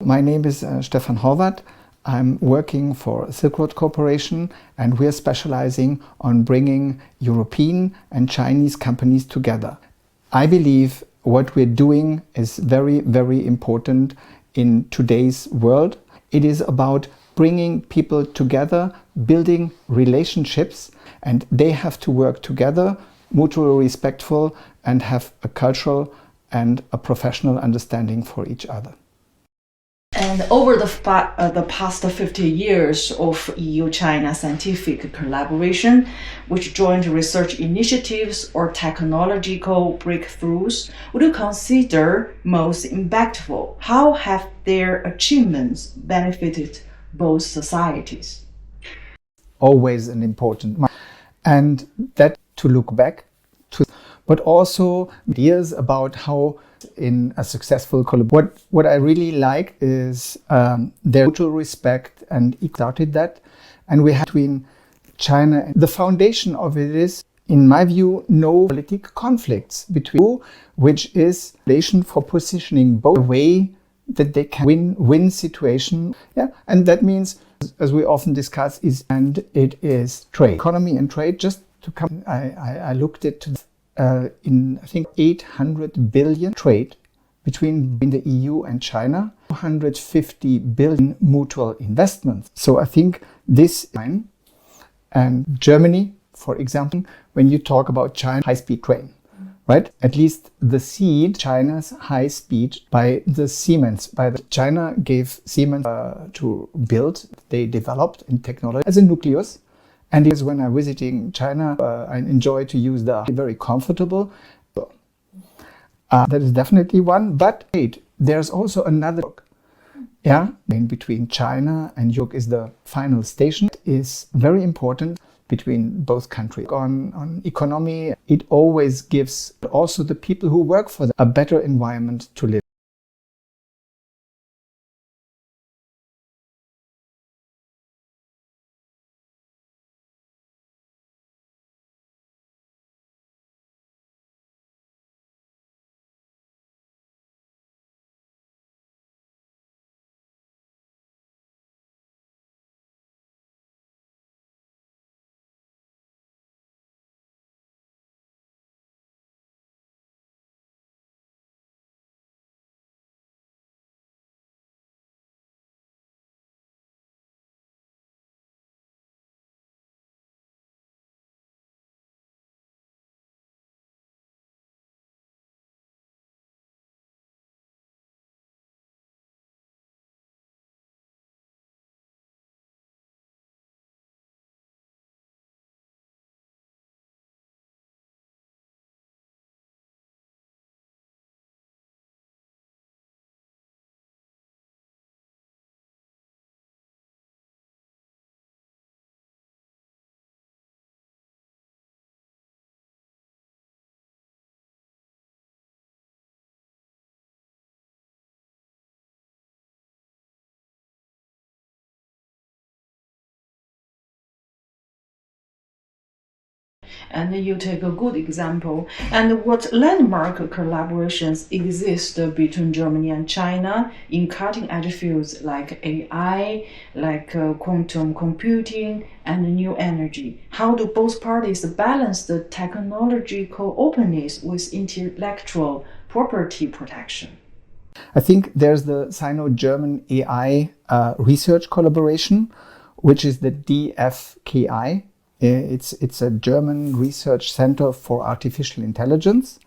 My name is Stephan Horvath. I'm working for Silk Road Corporation, and we're specializing on bringing European and Chinese companies together. I believe what we're doing is very, very important in today's world. It is about bringing people together, building relationships, and they have to work together, mutually respectful, and have a cultural and a professional understanding for each other. And over the past 50 years of EU-China scientific collaboration, which joint research initiatives or technological breakthroughs would you consider most impactful? How have their achievements benefited both societies? Always an important, and that to look back to, but also ideas about how in a successful collaboration. What I really like is their mutual respect, and he started that, and we have between China and the foundation of it is, in my view, no political conflicts between, which is relation for positioning both a way that they can win situation. Yeah, and that means, as we often discuss, and it is trade, economy and trade. Just to come, I looked at in I think 800 billion trade between the EU and China, 250 billion mutual investments. So I think this, and Germany, for example, when you talk about China high-speed train, right? At least the seed, China's high speed by the Siemens. China gave Siemens to build, they developed in technology as a nucleus. And it is when I'm visiting China, I enjoy to use the very comfortable. That is definitely one, but there's also another, in between China and Europe is the final station. It is very important between both countries. On economy, it always gives also the people who work for them a better environment to live. And you take a good example. And what landmark collaborations exist between Germany and China in cutting-edge fields like AI, like quantum computing, and new energy? How do both parties balance the technological openness with intellectual property protection? I think there's the Sino-German AI research collaboration, which is the DFKI. It's a German research center for artificial intelligence,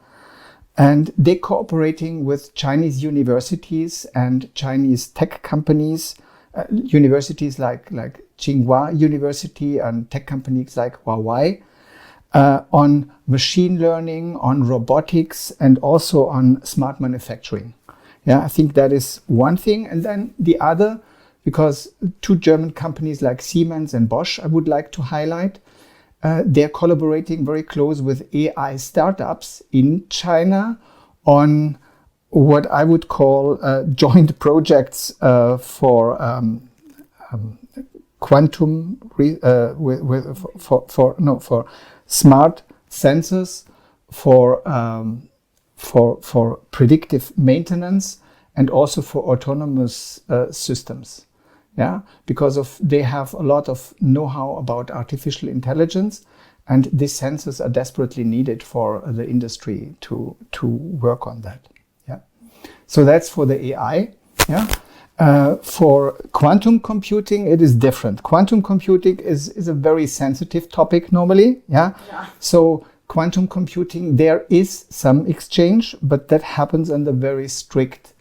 and they're cooperating with Chinese universities and Chinese tech companies, universities like Tsinghua University and tech companies like Huawei, on machine learning, on robotics, and also on smart manufacturing. Yeah, I think that is one thing. And then the other, because two German companies like Siemens and Bosch, I would like to highlight, they're collaborating very close with AI startups in China on what I would call joint projects for quantum for smart sensors for predictive maintenance and also for autonomous systems. Yeah, because they have a lot of know-how about artificial intelligence, and these sensors are desperately needed for the industry to work on that. Yeah, so that's for the AI. Yeah, for quantum computing, it is different. Quantum computing is a very sensitive topic normally. Yeah, so quantum computing, there is some exchange, but that happens under very strict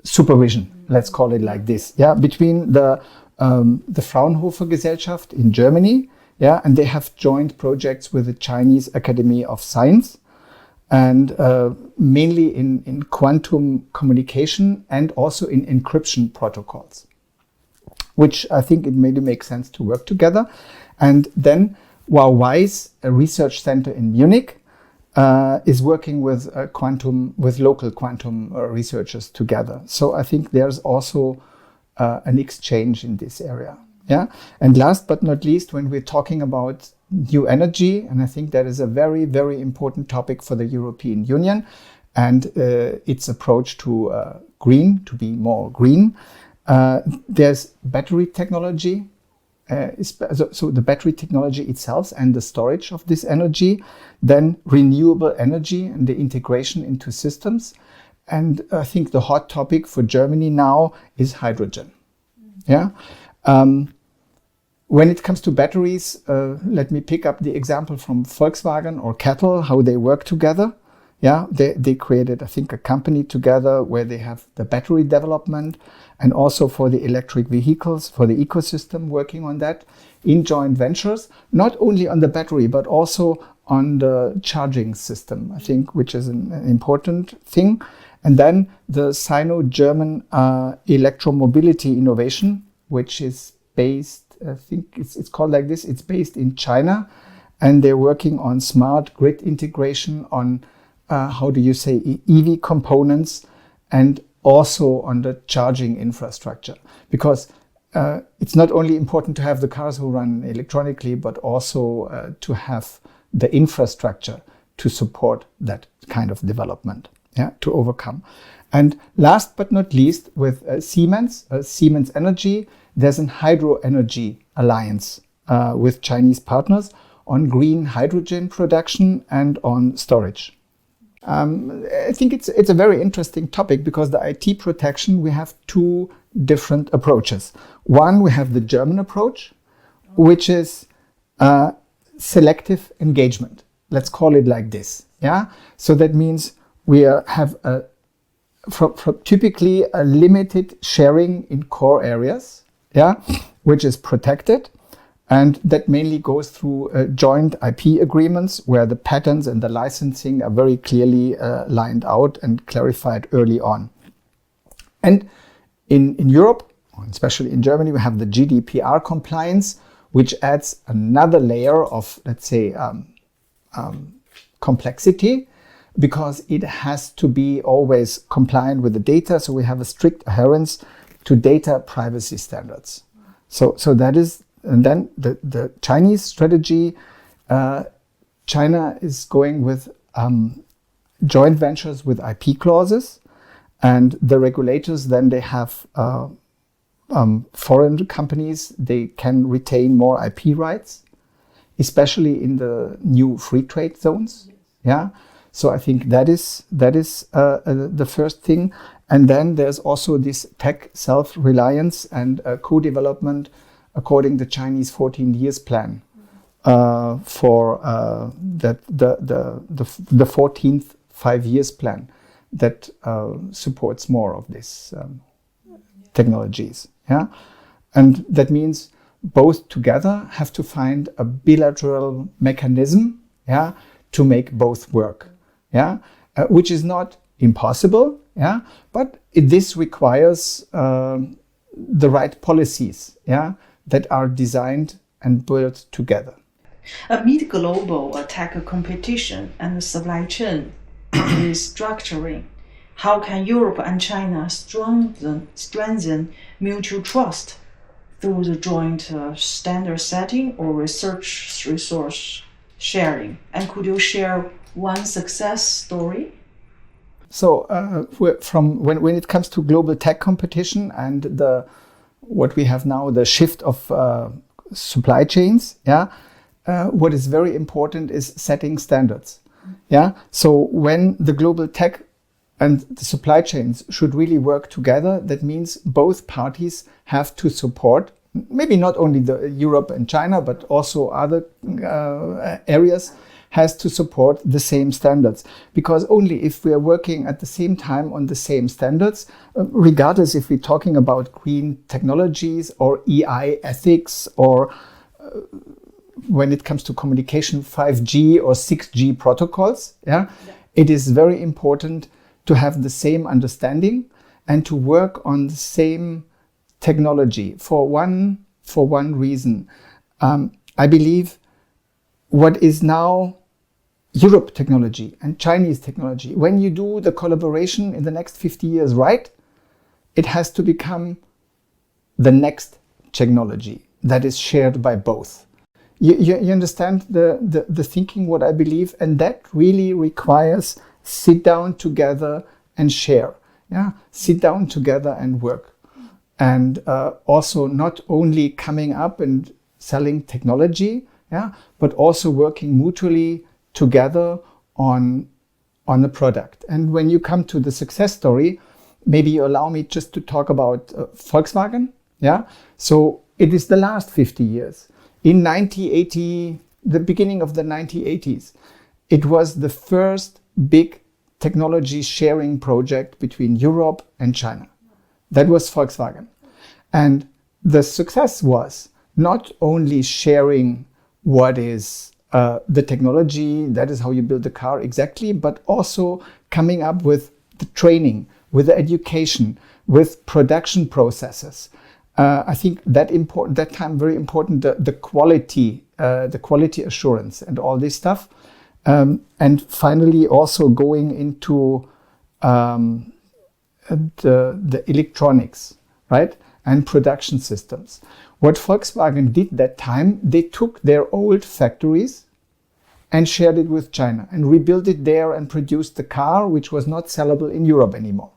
supervision, let's call it like this, yeah, between the Fraunhofer Gesellschaft in Germany, yeah, and they have joint projects with the Chinese Academy of Science, and mainly in quantum communication and also in encryption protocols, which I think it maybe makes sense to work together. And then Huawei's a research center in Munich is working with local quantum researchers together. So I think there's also an exchange in this area. Yeah. And last but not least, when we're talking about new energy, and I think that is a very, very important topic for the European Union and its approach to to be more green. There's battery technology. So the battery technology itself and the storage of this energy, then renewable energy and the integration into systems. And I think the hot topic for Germany now is hydrogen. Yeah. When it comes to batteries, let me pick up the example from Volkswagen or Kettle, how they work together. Yeah, they created, I think, a company together where they have the battery development and also for the electric vehicles, for the ecosystem, working on that in joint ventures, not only on the battery, but also on the charging system, I think, which is an important thing. And then the Sino-German electromobility innovation, which is based, I think it's called like this, it's based in China, and they're working on smart grid integration, on EV components, and also on the charging infrastructure. Because it's not only important to have the cars who run electronically, but also to have the infrastructure to support that kind of development, yeah, to overcome. And last but not least, with Siemens Energy, there's an hydro energy alliance with Chinese partners on green hydrogen production and on storage. I think it's a very interesting topic because the IT protection, we have two different approaches. One, we have the German approach, which is selective engagement. Let's call it like this. Yeah. So that means we have typically a limited sharing in core areas, yeah, which is protected. And that mainly goes through joint IP agreements where the patents and the licensing are very clearly lined out and clarified early on. And in Europe, especially in Germany, we have the GDPR compliance, which adds another layer of, let's say, complexity, because it has to be always compliant with the data. So we have a strict adherence to data privacy standards. So that is. And then the Chinese strategy, China is going with joint ventures with IP clauses, and the regulators, then they have foreign companies, they can retain more IP rights, especially in the new free trade zones. Yeah, so I think that is the first thing. And then there's also this tech self-reliance and co-development according to the Chinese 14 years plan for the 14th 5 years plan that supports more of these technologies. Yeah, and that means both together have to find a bilateral mechanism, yeah, to make both work. Yeah, which is not impossible. Yeah, but this requires the right policies. Yeah, that are designed and built together. Amid global tech competition and supply chain restructuring, how can Europe and China strengthen mutual trust through the joint standard setting or research resource sharing? And could you share one success story? So from when it comes to global tech competition and what we have now, the shift of supply chains, what is very important is setting standards. So when the global tech and the supply chains should really work together, that means both parties have to support, maybe not only the Europe and China, but also other areas, has to support the same standards. Because only if we are working at the same time on the same standards, regardless if we're talking about green technologies or EI ethics, or when it comes to communication, 5G or 6G protocols, it is very important to have the same understanding and to work on the same technology for one reason. I believe what is now Europe technology and Chinese technology, when you do the collaboration in the next 50 years right, it has to become the next technology that is shared by both. You understand the thinking, what I believe, and that really requires sit down together and share. Sit down together and work. And also not only coming up and selling technology, but also working mutually together on a product. And when you come to the success story, maybe you allow me just to talk about Volkswagen. So it is the last 50 years. In 1980, the beginning of the 1980s, it was the first big technology sharing project between Europe and China. That was Volkswagen. And the success was not only sharing what is the technology, that is how you build a car exactly, but also coming up with the training, with the education, with production processes. I think that time very important, the quality assurance and all this stuff. And finally also going into the electronics, right? And production systems. What Volkswagen did that time, they took their old factories and shared it with China and rebuilt it there and produced the car, which was not sellable in Europe anymore.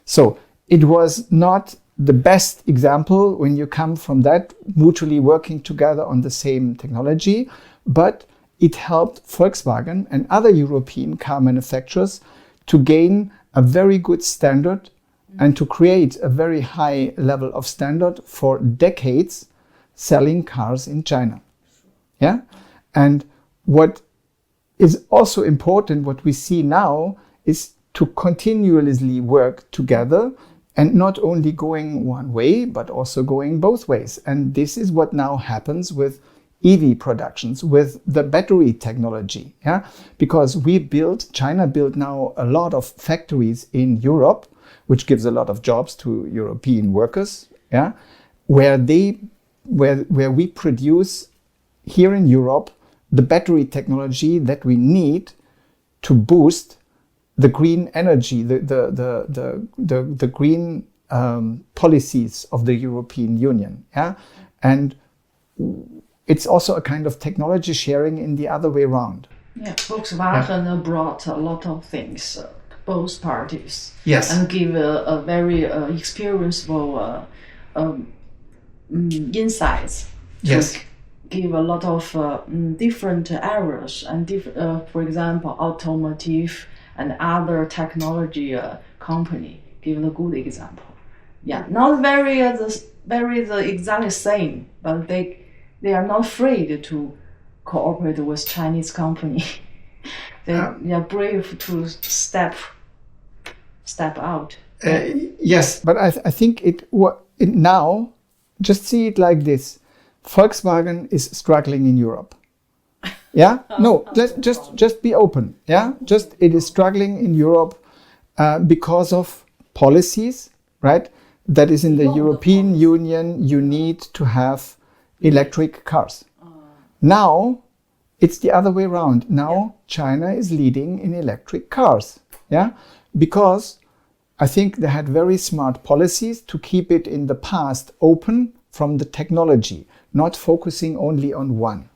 So it was not the best example when you come from that, mutually working together on the same technology, but it helped Volkswagen and other European car manufacturers to gain a very good standard and to create a very high level of standard for decades selling cars in China. And what is also important, what we see now, is to continuously work together and not only going one way, but also going both ways. And this is what now happens with EV productions, with the battery technology. Because China built now a lot of factories in Europe, which gives a lot of jobs to European workers, where we produce here in Europe the battery technology that we need to boost the green energy, the green policies of the European Union. And it's also a kind of technology sharing in the other way around. Volkswagen brought a lot of things, both parties. Yes. And give a very experienceful insights. Yes. Give a lot of different areas and for example, automotive and other technology company. Give a good example. Not very the exactly same, but they are not afraid to cooperate with Chinese company. They are brave to step out. Yes, but I think it now, just see it like this. Volkswagen is struggling in Europe. No, just be open. It is struggling in Europe because of policies, right? That is in the European Union, you need to have electric cars. Now, it's the other way around. Now, China is leading in electric cars. Because I think they had very smart policies to keep it in the past open from the technology, not focusing only on one.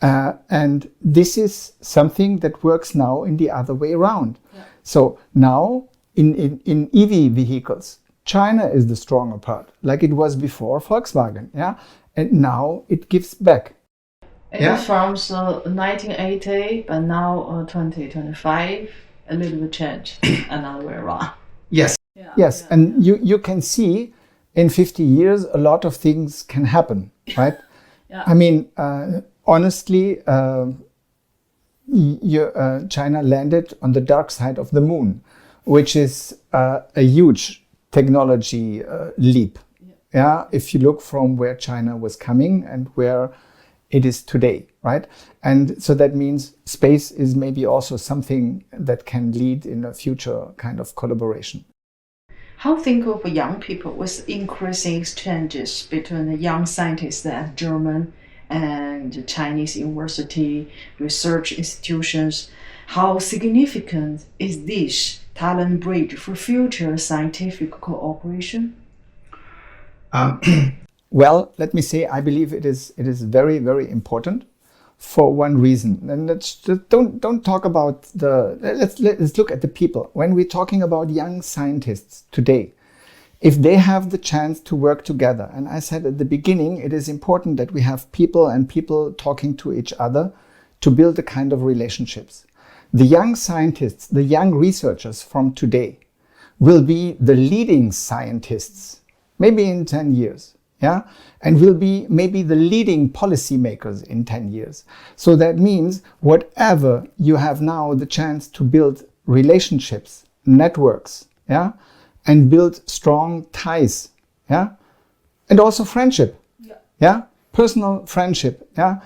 And this is something that works now in the other way around. So now in EV vehicles, China is the stronger part, like it was before Volkswagen, yeah? And now it gives back. It's from 1980, but now 2025, a little bit change, another way around. Yes. Yes, and you can see in 50 years a lot of things can happen, right? I mean, honestly, China landed on the dark side of the moon, which is a huge technology leap. Yeah, if you look from where China was coming and where it is today, right? And so that means space is maybe also something that can lead in a future kind of collaboration. How think of young people with increasing exchanges between the young scientists at German and Chinese university research institutions? How significant is this talent bridge for future scientific cooperation? Well, let me say, I believe it is very, very important for one reason. And don't talk about let's look at the people. When we're talking about young scientists today, if they have the chance to work together, and I said at the beginning, it is important that we have people and people talking to each other to build a kind of relationships. The young scientists, the young researchers from today will be the leading scientists, maybe in 10 years. Yeah, and will be maybe the leading policymakers in 10 years. So that means whatever you have now the chance to build relationships, networks, yeah, and build strong ties, yeah, and also friendship, yeah, personal friendship, yeah,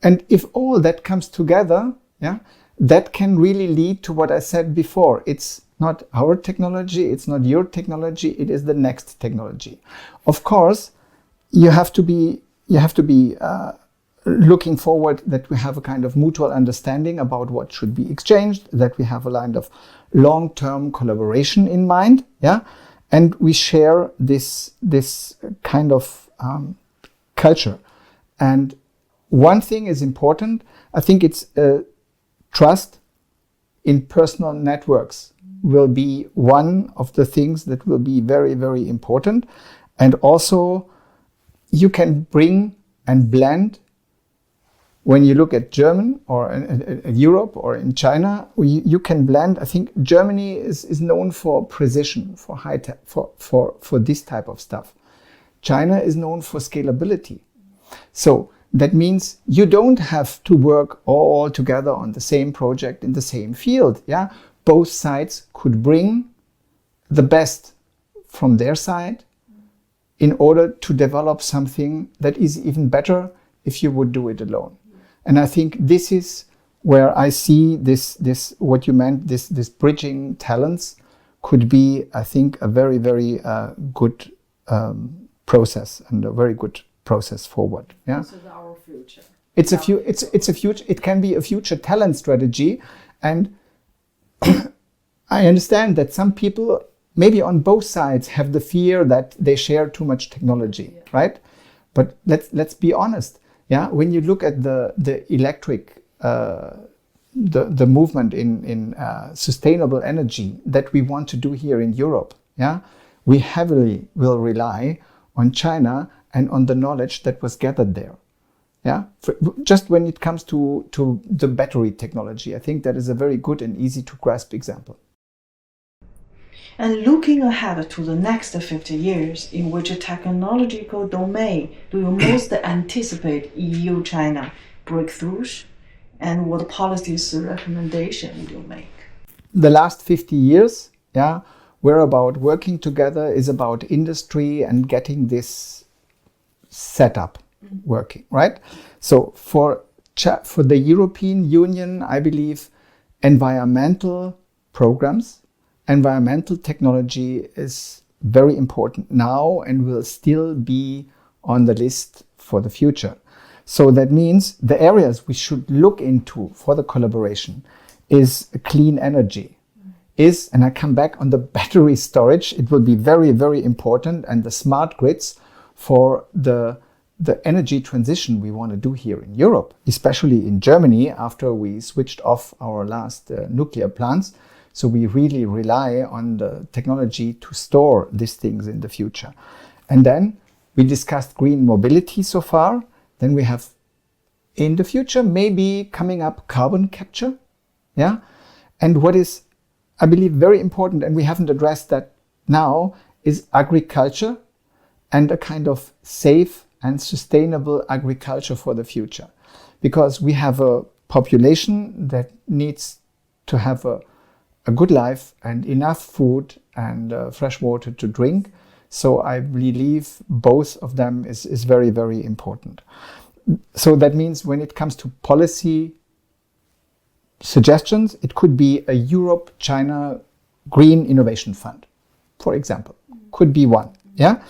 and if all that comes together, yeah, that can really lead to what I said before. It's not our technology, it's not your technology, it is the next technology. Of course, you have to be looking forward that we have a kind of mutual understanding about what should be exchanged, that we have a line of long-term collaboration in mind, yeah, and we share this kind of culture. And one thing is important. I think it's trust in personal networks will be one of the things that will be very, very important, and also you can bring and blend. When you look at German or at Europe or in China, you can blend. I think Germany is known for precision, for high tech, for this type of stuff. China is known for scalability. So that means you don't have to work all together on the same project in the same field. Yeah, both sides could bring the best from their side in order to develop something that is even better if you would do it alone. And I think this is where I see this what you meant, this bridging talents could be, I think, a very, very good process and a very good process forward. Yeah. This is our future. It's a future. It can be a future talent strategy, and I understand that some people, maybe on both sides, have the fear that they share too much technology, right? But let's be honest. Yeah, when you look at the electric, the movement in sustainable energy that we want to do here in Europe, yeah, we heavily will rely on China and on the knowledge that was gathered there. Yeah, just when it comes to the battery technology, I think that is a very good and easy to grasp example. And looking ahead to the next 50 years, in which technological domain do you most anticipate EU-China breakthroughs, and what policies recommendation would you make? The last 50 years, yeah, we're about working together, is about industry and getting this setup working, right? So for the European Union, I believe environmental programs, environmental technology is very important now and will still be on the list for the future. So that means the areas we should look into for the collaboration is clean energy, and I come back on the battery storage, it will be very, very important, and the smart grids for the energy transition we want to do here in Europe, especially in Germany after we switched off our last nuclear plants. So we really rely on the technology to store these things in the future. And then we discussed green mobility so far. Then we have in the future maybe coming up carbon capture. Yeah. And what is, I believe, very important, and we haven't addressed that now, is agriculture and a kind of safe and sustainable agriculture for the future. Because we have a population that needs to have a good life and enough food and fresh water to drink. So I believe both of them is very, very important. So that means when it comes to policy suggestions, it could be a Europe-China Green Innovation Fund, for example. Could be one. Yeah.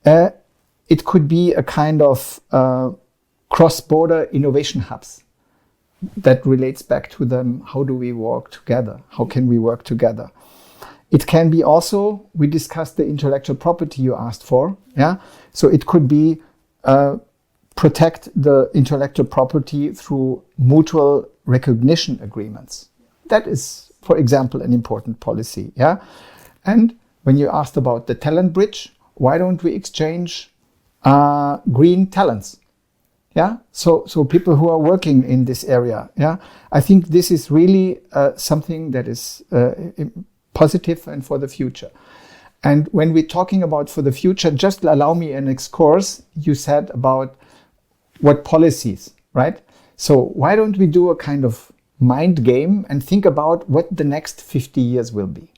It could be a kind of cross-border innovation hubs that relates back to them. How do we work together? How can we work together? It can be also, we discussed the intellectual property you asked for. Yeah. So it could be protect the intellectual property through mutual recognition agreements. That is, for example, an important policy. Yeah. And when you asked about the talent bridge, why don't we exchange green talents? Yeah. So people who are working in this area. Yeah. I think this is really something that is positive and for the future. And when we're talking about for the future, just allow me an excursus. You said about what policies, right? So why don't we do a kind of mind game and think about what the next 50 years will be?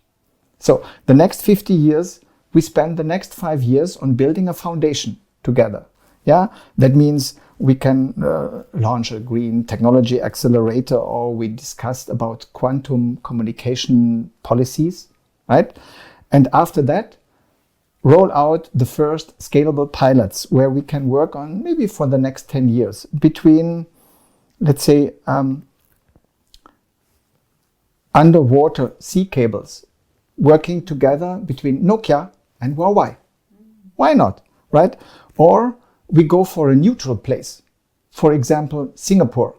So the next 50 years, we spend the next 5 years on building a foundation together. Yeah, that means we can launch a green technology accelerator, or we discussed about quantum communication policies, right? And after that, roll out the first scalable pilots where we can work on maybe for the next 10 years between, let's say, underwater sea cables working together between Nokia and Huawei. Why not, right? Or we go for a neutral place. For example, Singapore,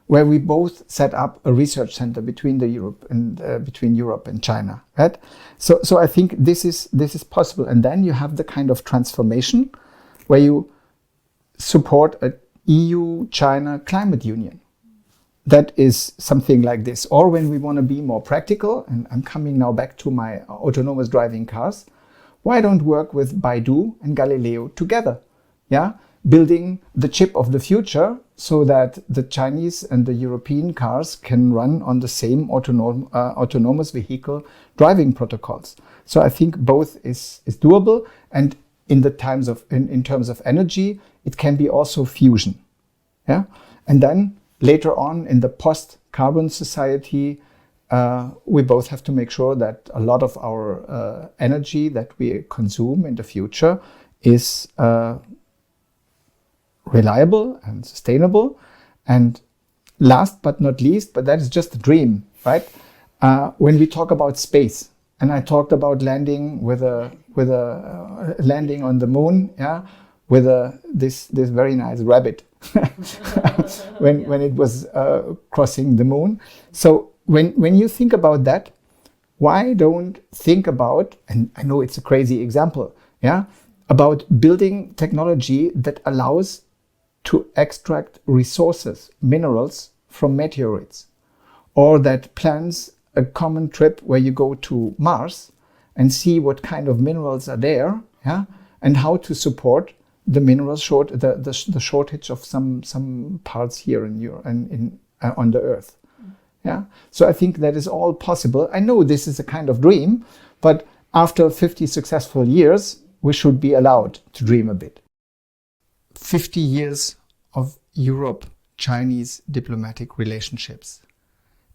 where we both set up a research center between Europe and China, right? So I think this is possible. And then you have the kind of transformation where you support an EU-China climate union. That is something like this. Or when we want to be more practical, and I'm coming now back to my autonomous driving cars, why don't work with Baidu and Galileo together? Yeah, building the chip of the future so that the Chinese and the European cars can run on the same autonomous vehicle driving protocols. So I think both is doable, and in terms of energy, it can be also fusion. Yeah, and then later on in the post-carbon society, we both have to make sure that a lot of our energy that we consume in the future is reliable and sustainable. And last but not least, but that is just a dream, right? When we talk about space, and I talked about landing with a landing on the moon, yeah, with this very nice rabbit when it was crossing the moon. So when you think about that, why don't think about, and I know it's a crazy example, yeah, about building technology that allows to extract resources, minerals from meteorites, or that plans a common trip where you go to Mars and see what kind of minerals are there, yeah, and how to support the mineral the shortage of some parts here in Europe and on the Earth. Yeah, so I think that is all possible. I know this is a kind of dream, but after 50 successful years, we should be allowed to dream a bit. 50 years of Europe-Chinese diplomatic relationships.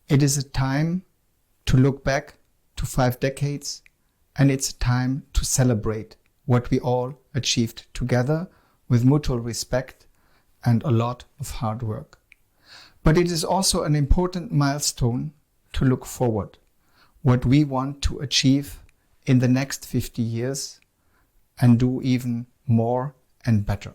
It is a time to look back to 5 decades, and it's a time to celebrate what we all achieved together with mutual respect and a lot of hard work. But it is also an important milestone to look forward, what we want to achieve in the next 50 years and do even more and better.